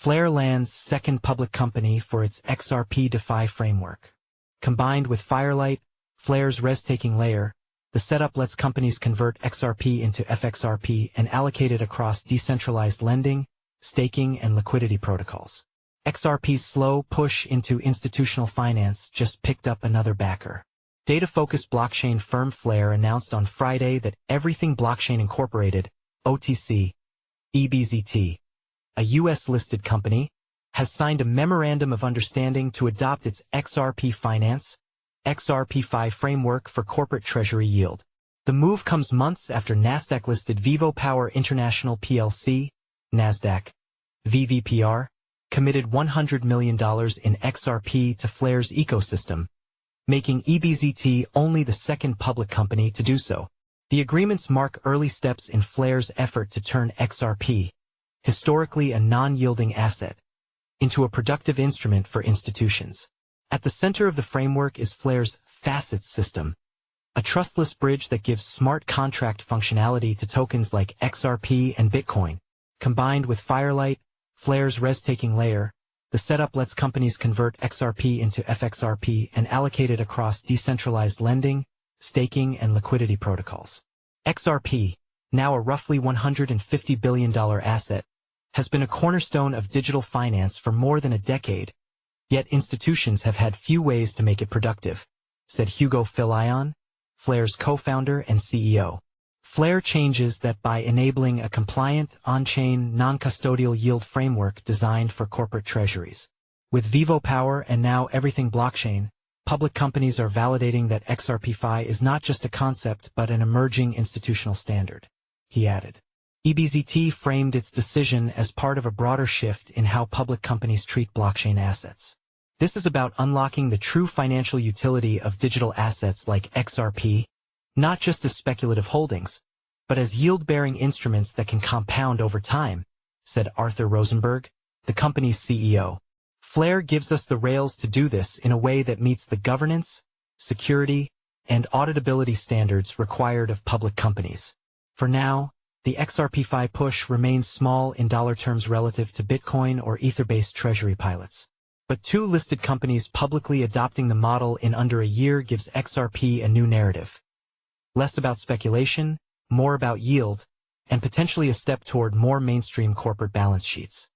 Flare lands second public company for its XRP DeFi framework. Combined with Firelight, Flare's restaking layer, the setup lets companies convert XRP into FXRP and allocate it across decentralized lending, staking, and liquidity protocols. XRP's slow push into institutional finance just picked up another backer. Data-focused blockchain firm Flare announced on Friday that Everything Blockchain Incorporated, OTC, EBZT, a U.S.-listed company, has signed a memorandum of understanding to adopt its XRP Finance, XRPFi framework for corporate treasury yield. The move comes months after Nasdaq-listed VivoPower International plc, Nasdaq, VVPR, committed $100 million in XRP to Flare's ecosystem, making EBZT only the second public company to do so. The agreements mark early steps in Flare's effort to turn XRP, historically a non-yielding asset, into a productive instrument for institutions. At the center of the framework is Flare's Facets system, a trustless bridge that gives smart contract functionality to tokens like XRP and Bitcoin. Combined with Firelight, Flare's restaking layer, the setup lets companies convert XRP into FXRP and allocate it across decentralized lending, staking, and liquidity protocols. XRP, now a roughly $150 billion asset, has been a cornerstone of digital finance for more than a decade, yet institutions have had few ways to make it productive, said Hugo Filion, Flare's co-founder and CEO. Flare changes that by enabling a compliant, on-chain, non-custodial yield framework designed for corporate treasuries. With VivoPower and now Everything Blockchain, public companies are validating that XRPFi is not just a concept but an emerging institutional standard, he added. EBZT framed its decision as part of a broader shift in how public companies treat blockchain assets. This is about unlocking the true financial utility of digital assets like XRP, not just as speculative holdings, but as yield-bearing instruments that can compound over time, said Arthur Rosenberg, the company's CEO. Flare gives us the rails to do this in a way that meets the governance, security, and auditability standards required of public companies. For now, the XRPFi push remains small in dollar terms relative to Bitcoin or Ether-based treasury pilots. But two listed companies publicly adopting the model in under a year gives XRP a new narrative. Less about speculation, more about yield, and potentially a step toward more mainstream corporate balance sheets.